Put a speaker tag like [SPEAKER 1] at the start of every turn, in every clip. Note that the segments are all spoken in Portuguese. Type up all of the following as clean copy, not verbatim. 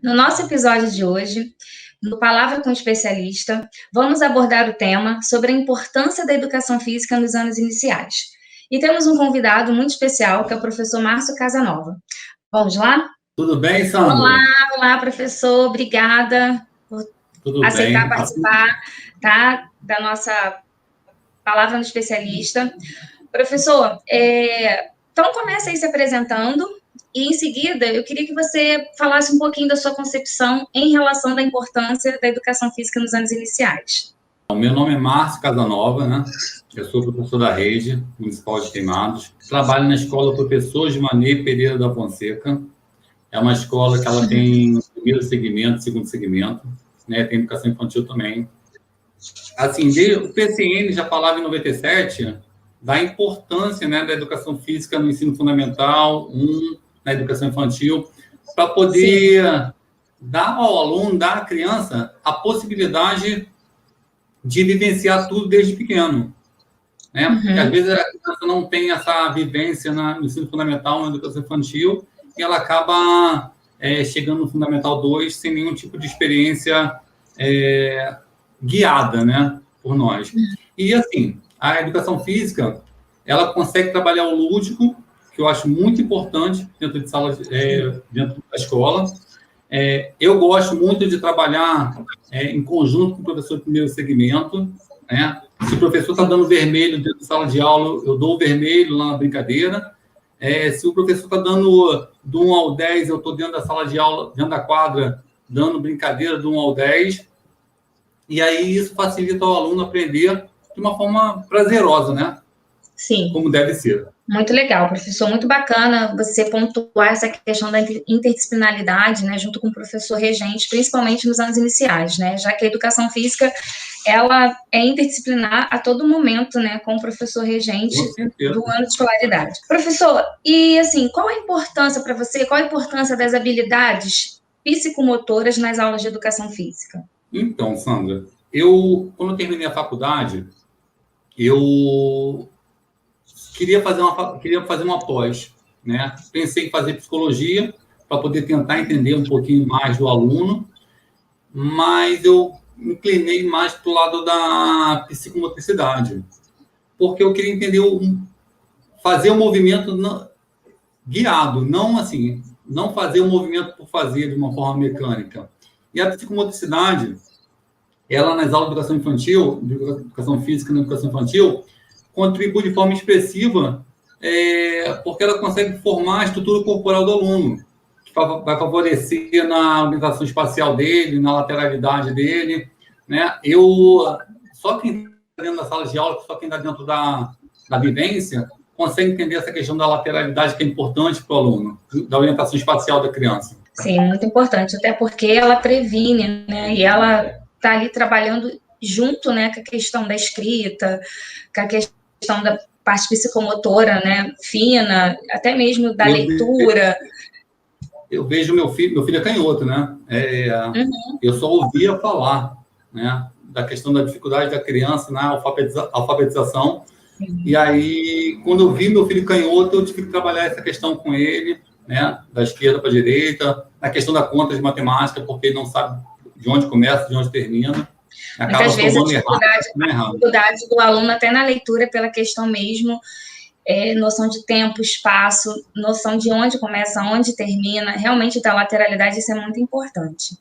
[SPEAKER 1] No nosso episódio de hoje, no Palavra com Especialista, vamos abordar o tema sobre a importância da educação física nos anos iniciais. E temos um convidado muito especial, que é o professor Márcio Casanova. Vamos lá?
[SPEAKER 2] Tudo bem, Sandra?
[SPEAKER 1] Olá, professor. Obrigada por aceitar participar, tá, da nossa Palavra no Especialista. Professor, então comece aí se apresentando e, em seguida, eu queria que você falasse um pouquinho da sua concepção em relação à importância da educação física nos anos iniciais.
[SPEAKER 2] Meu nome é Márcio Casanova, né? Eu sou professor da Rede Municipal de Queimados. Trabalho na escola Professor Givanei Pereira da Fonseca. É uma escola que ela tem primeiro segmento, segundo segmento, né? Tem educação infantil também. Assim, o PCN já falava em 97 da importância, né, da educação física no ensino fundamental, na educação infantil, para poder dar ao aluno, dar à criança a possibilidade de vivenciar tudo desde pequeno, né? Porque às vezes a criança não tem essa vivência no ensino fundamental, na educação infantil, e ela acaba chegando no Fundamental 2 sem nenhum tipo de experiência guiada, né, por nós. E, assim, a educação física, ela consegue trabalhar o lúdico, que eu acho muito importante dentro de sala, dentro da escola. Eu gosto muito de trabalhar em conjunto com o professor de primeiro segmento, né? Se o professor está dando vermelho dentro da sala de aula, eu dou o vermelho lá na brincadeira. Se o professor está dando do 1 ao 10, eu estou dentro da sala de aula, dentro da quadra, dando brincadeira do 1 ao 10. E aí isso facilita o aluno aprender de uma forma prazerosa, né?
[SPEAKER 1] Sim.
[SPEAKER 2] Como deve ser.
[SPEAKER 1] Muito legal, professor. Muito bacana você pontuar essa questão da interdisciplinaridade, né, junto com o professor regente, principalmente nos anos iniciais, né? Já que a educação física, ela é interdisciplinar a todo momento, né, com o professor regente do ano de escolaridade. Professor, e assim, qual a importância para você, qual a importância das habilidades psicomotoras nas aulas de educação física?
[SPEAKER 2] Então, Sandra, quando eu terminei a faculdade, eu queria fazer uma pós, né? Pensei em fazer psicologia para poder tentar entender um pouquinho mais do aluno, mas eu inclinei mais para o lado da psicomotricidade, porque eu queria entender, fazer o movimento guiado, não assim, não fazer o movimento por fazer de uma forma mecânica. E a psicomotricidade, ela nas aulas de educação infantil, de educação física na educação infantil, contribui de forma expressiva, porque ela consegue formar a estrutura corporal do aluno, que vai favorecer na orientação espacial dele, na lateralidade dele, né? Só quem está dentro da sala de aula, só quem está dentro da vivência, consegue entender essa questão da lateralidade, que é importante para o aluno, da orientação espacial da criança.
[SPEAKER 1] Sim, muito importante, até porque ela previne, né? E ela está ali trabalhando junto, né, com a questão da escrita, com a questão da parte psicomotora, né, fina, até mesmo da leitura.
[SPEAKER 2] Eu vejo meu filho é canhoto, né? Eu só ouvia falar, né, da questão da dificuldade da criança na alfabetização. E aí, quando eu vi meu filho canhoto, eu tive que trabalhar essa questão com ele, né, da esquerda para a direita, na questão da conta de matemática, porque ele não sabe de onde começa, de onde termina.
[SPEAKER 1] Muitas vezes a dificuldade do aluno até na leitura pela questão mesmo, noção de tempo, espaço, noção de onde começa, onde termina, realmente da lateralidade, isso é muito importante.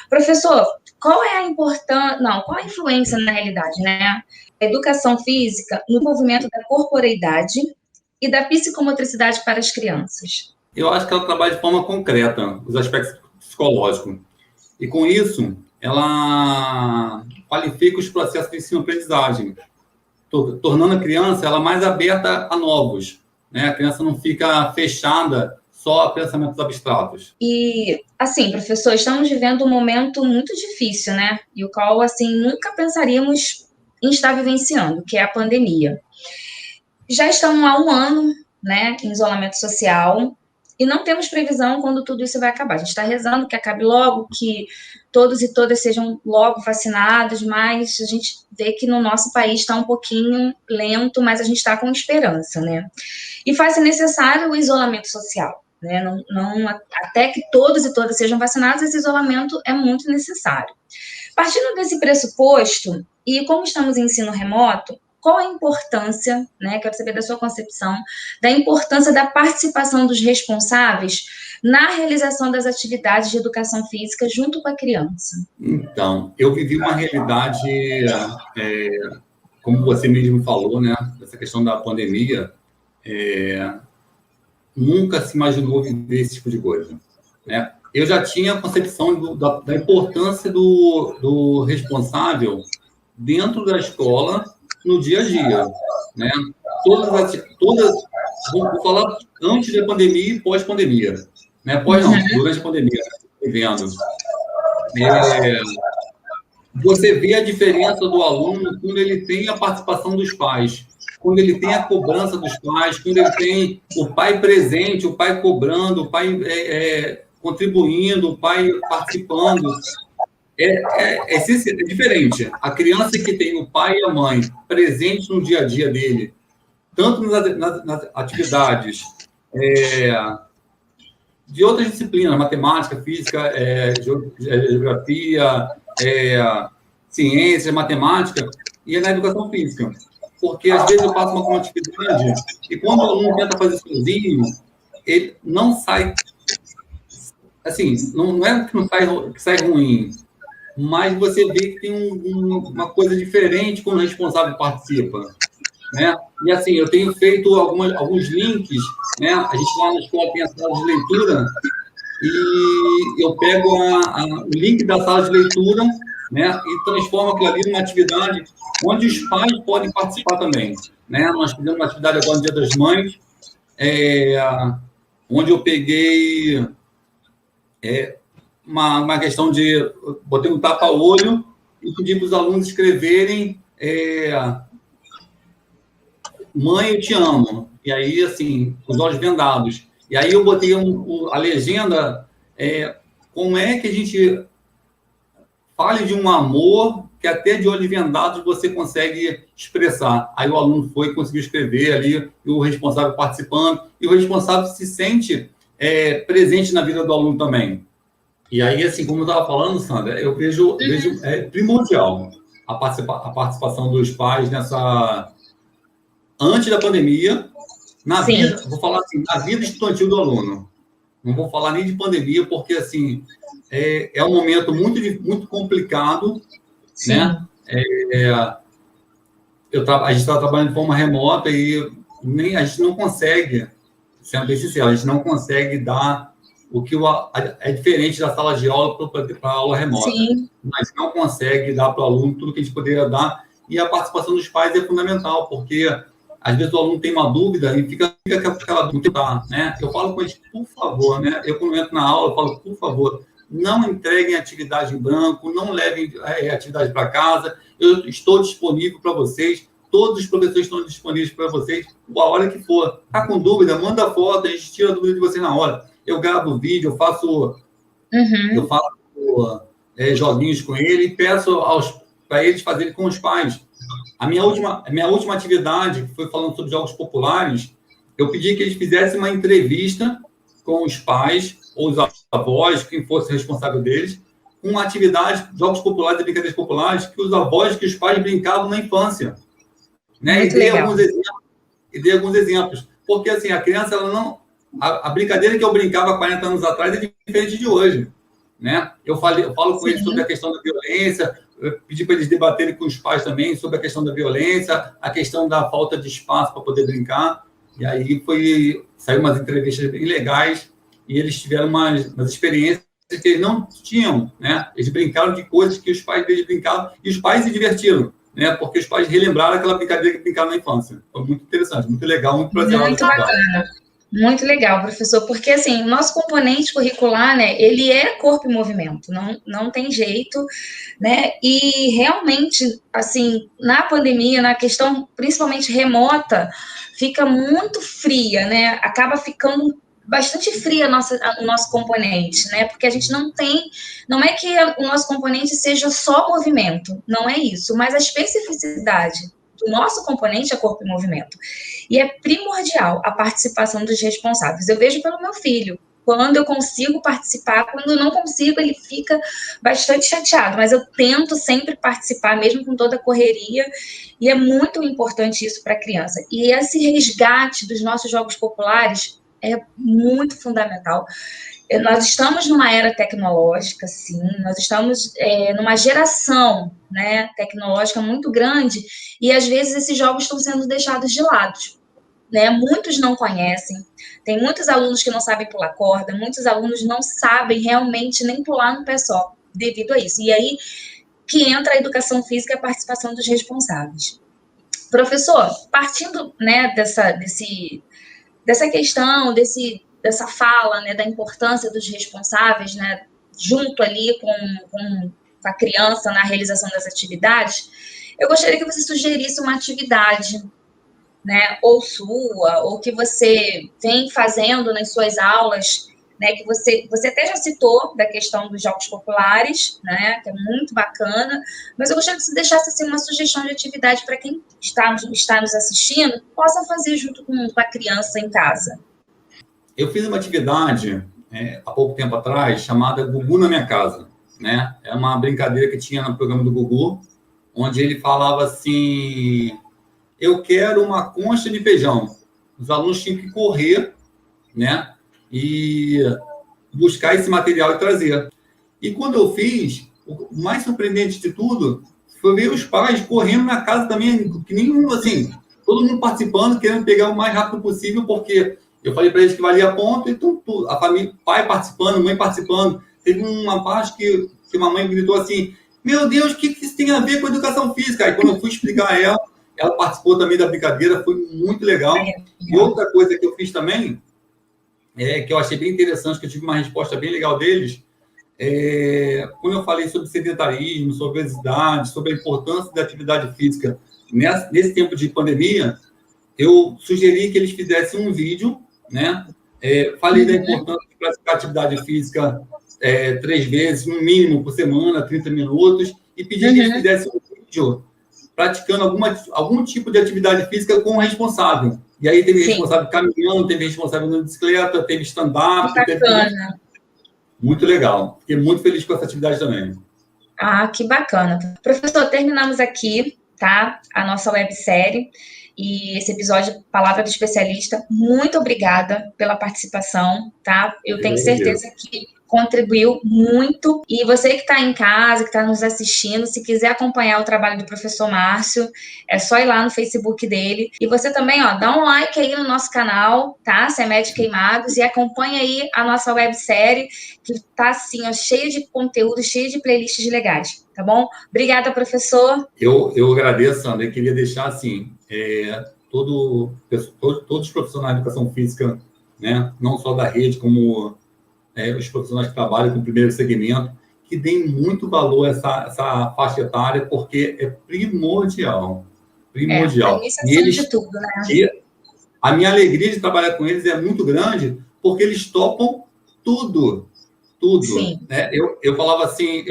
[SPEAKER 1] Professor, qual a influência na realidade, né? A educação física no desenvolvimento da corporeidade e da psicomotricidade para as crianças?
[SPEAKER 2] Eu acho que ela trabalha de forma concreta os aspectos psicológicos. E com isso, ela qualifica os processos de ensino-aprendizagem, tornando a criança ela mais aberta a novos, né? A criança não fica fechada só a pensamentos abstratos.
[SPEAKER 1] E, assim, professor, estamos vivendo um momento muito difícil, né? E o qual, assim, nunca pensaríamos em estar vivenciando, que é a pandemia. Já estamos há 1 ano, né, em isolamento social, e não temos previsão quando tudo isso vai acabar. A gente está rezando que acabe logo, que todos e todas sejam logo vacinados, mas a gente vê que no nosso país está um pouquinho lento, mas a gente está com esperança, né? E faz-se necessário o isolamento social. né? Até que todos e todas sejam vacinados, esse isolamento é muito necessário. Partindo desse pressuposto, e como estamos em ensino remoto, qual a importância, né? Quero saber da sua concepção, da importância da participação dos responsáveis na realização das atividades de educação física junto com a criança.
[SPEAKER 2] Então, eu vivi uma realidade, como você mesmo falou, né? Essa questão da pandemia, nunca se imaginou viver esse tipo de coisa, né? Eu já tinha a concepção da importância do responsável dentro da escola, no dia a dia, né? Vou falar antes da pandemia e pós-pandemia, né? Durante a pandemia, vivendo. Você vê a diferença do aluno quando ele tem a participação dos pais, quando ele tem a cobrança dos pais, quando ele tem o pai presente, o pai cobrando, o pai contribuindo, o pai participando. É diferente. A criança que tem o pai e a mãe presentes no dia a dia dele, tanto nas atividades de outras disciplinas, matemática, física, geografia, ciências, matemática, e na educação física. Porque, às vezes, eu faço uma atividade e, quando o aluno tenta fazer sozinho, ele não sai... Assim, não é que sai ruim, mas você vê que tem uma coisa diferente quando o responsável participa, né? E, assim, eu tenho feito alguns links, né? A gente lá na escola tem a sala de leitura e eu pego o link da sala de leitura, né? E transformo aquilo ali numa atividade onde os pais podem participar também, né? Nós fizemos uma atividade agora no Dia das Mães, onde eu peguei uma questão de... Botei um tapa-olho e pedi para os alunos escreverem mãe, eu te amo. E aí, assim, os olhos vendados. E aí eu botei a legenda, como é que a gente fale de um amor que até de olhos vendados você consegue expressar. Aí o aluno foi e conseguiu escrever ali, e o responsável participando, e o responsável se sente presente na vida do aluno também. E aí, assim, como eu estava falando, Sandra, eu vejo primordial a participação dos pais antes da pandemia, na vida, vou falar assim, na vida estudantil do aluno. Não vou falar nem de pandemia, porque, assim, é um momento muito, muito complicado,
[SPEAKER 1] Sim.
[SPEAKER 2] Né? A gente está trabalhando de forma remota e a gente não consegue, sendo bem sincero, a gente não consegue dar o que é diferente da sala de aula para a aula remota.
[SPEAKER 1] Sim.
[SPEAKER 2] Mas não consegue dar para o aluno tudo que a gente poderia dar, e a participação dos pais é fundamental, porque às vezes o aluno tem uma dúvida e fica com aquela dúvida, né? Eu falo com eles, por favor, né? Eu, quando entro na aula, eu falo, por favor, não entreguem atividade em branco, não levem atividade para casa, eu estou disponível para vocês, todos os professores estão disponíveis para vocês, a hora que for. Está com dúvida, manda foto, a gente tira a dúvida de vocês na hora. Eu gravo o vídeo, eu faço joguinhos com ele e peço para eles fazerem com os pais. A minha última atividade, que foi falando sobre jogos populares, eu pedi que eles fizessem uma entrevista com os pais, ou os avós, quem fosse responsável deles, uma atividade, jogos populares e brincadeiras populares, que os avós, que os pais brincavam na infância. Né? E dei alguns exemplos. Porque, assim, a criança, ela não... A brincadeira que eu brincava 40 anos atrás é diferente de hoje. Né? Eu falo com eles sobre a questão da violência, eu pedi para eles debaterem com os pais também sobre a questão da violência, a questão da falta de espaço para poder brincar. E aí saiu umas entrevistas bem legais e eles tiveram umas experiências que eles não tinham, né? Eles brincaram de coisas que os pais deles brincavam e os pais se divertiram, né? Porque os pais relembraram aquela brincadeira que brincaram na infância. Foi muito interessante, muito legal, muito prazeroso.
[SPEAKER 1] Muito bacana. Muito legal, professor, porque, assim, o nosso componente curricular, né, ele é corpo e movimento, não tem jeito, né, e realmente, assim, na pandemia, na questão principalmente remota, fica muito fria, né, acaba ficando bastante fria o nosso componente, né, porque a gente não é que o nosso componente seja só movimento, não é isso, mas a especificidade, do nosso componente é corpo em movimento. E é primordial a participação dos responsáveis. Eu vejo pelo meu filho. Quando eu consigo participar, quando eu não consigo, ele fica bastante chateado, mas eu tento sempre participar, mesmo com toda a correria, e é muito importante isso para a criança. E esse resgate dos nossos jogos populares é muito fundamental. Nós estamos numa era tecnológica, sim, nós estamos numa geração, né, tecnológica muito grande, e às vezes esses jogos estão sendo deixados de lado. Né? Muitos não conhecem, tem muitos alunos que não sabem pular corda, muitos alunos não sabem realmente nem pular no pé só, devido a isso. E aí que entra a educação física e a participação dos responsáveis. Professor, partindo, né, dessa questão, dessa fala, né, da importância dos responsáveis, né, junto ali com a criança na realização das atividades, eu gostaria que você sugerisse uma atividade, né, ou sua, ou que você vem fazendo nas suas aulas, né, que você até já citou da questão dos jogos populares, né, que é muito bacana, mas eu gostaria que você deixasse assim, uma sugestão de atividade para quem está nos assistindo, possa fazer junto com a criança em casa.
[SPEAKER 2] Eu fiz uma atividade há pouco tempo atrás chamada Gugu na Minha Casa, né? É uma brincadeira que tinha no programa do Gugu, onde ele falava assim: eu quero uma concha de feijão. Os alunos tinham que correr, né, e buscar esse material e trazer. E quando eu fiz, o mais surpreendente de tudo foi ver os pais correndo na casa também, que nenhum, assim, todo mundo participando, querendo pegar o mais rápido possível, porque eu falei para eles que valia ponto, então a família, pai participando, mãe participando. Teve uma parte que uma mãe gritou assim: meu Deus, o que isso tem a ver com educação física? Aí quando eu fui explicar a ela participou também da brincadeira, foi muito legal. E outra coisa que eu fiz também, que eu achei bem interessante, que eu tive uma resposta bem legal deles, quando eu falei sobre sedentarismo, sobre obesidade, sobre a importância da atividade física nesse tempo de pandemia, eu sugeri que eles fizessem um vídeo, né? Falei da importância de praticar atividade física 3 vezes, no mínimo, por semana, 30 minutos, e pedi que eles fizessem um vídeo praticando algum tipo de atividade física com o responsável. E aí teve responsável caminhando, teve responsável na bicicleta, teve stand-up.
[SPEAKER 1] Bacana.
[SPEAKER 2] Muito legal. Fiquei muito feliz com essa atividade também.
[SPEAKER 1] Ah, que bacana. Professor, terminamos aqui, tá? A nossa websérie e esse episódio Palavra do Especialista. Muito obrigada pela participação, tá? Eu tenho certeza que contribuiu muito. E você que está em casa, que está nos assistindo, se quiser acompanhar o trabalho do professor Márcio, é só ir lá no Facebook dele. E você também, dá um like aí no nosso canal, tá? CEMED Queimados, e acompanha aí a nossa websérie, que tá assim, cheia de conteúdo, cheia de playlists legais, tá bom? Obrigada, professor.
[SPEAKER 2] Eu agradeço, Sandra. Eu queria deixar assim, todos os profissionais de educação física, né, não só da rede, como os profissionais que trabalham com o primeiro segmento, que deem muito valor a essa faixa etária, porque é primordial. Primordial.
[SPEAKER 1] E eles, de tudo, né?
[SPEAKER 2] E a minha alegria de trabalhar com eles é muito grande, porque eles topam tudo. Tudo.
[SPEAKER 1] Sim.
[SPEAKER 2] Né? Eu falava assim,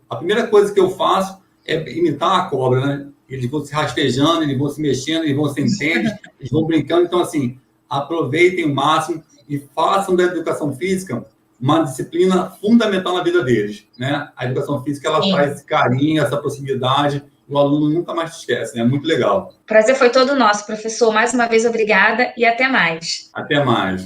[SPEAKER 2] a primeira coisa que eu faço é imitar a cobra, né? Eles vão se rastejando, eles vão se mexendo, eles vão sem tênis, eles vão brincando. Então, assim, aproveitem o máximo e façam da educação física uma disciplina fundamental na vida deles, né? A educação física, ela traz esse carinho, essa proximidade, o aluno nunca mais te esquece, né? Muito legal.
[SPEAKER 1] O prazer foi todo nosso, professor. Mais uma vez, obrigada e até mais.
[SPEAKER 2] Até mais.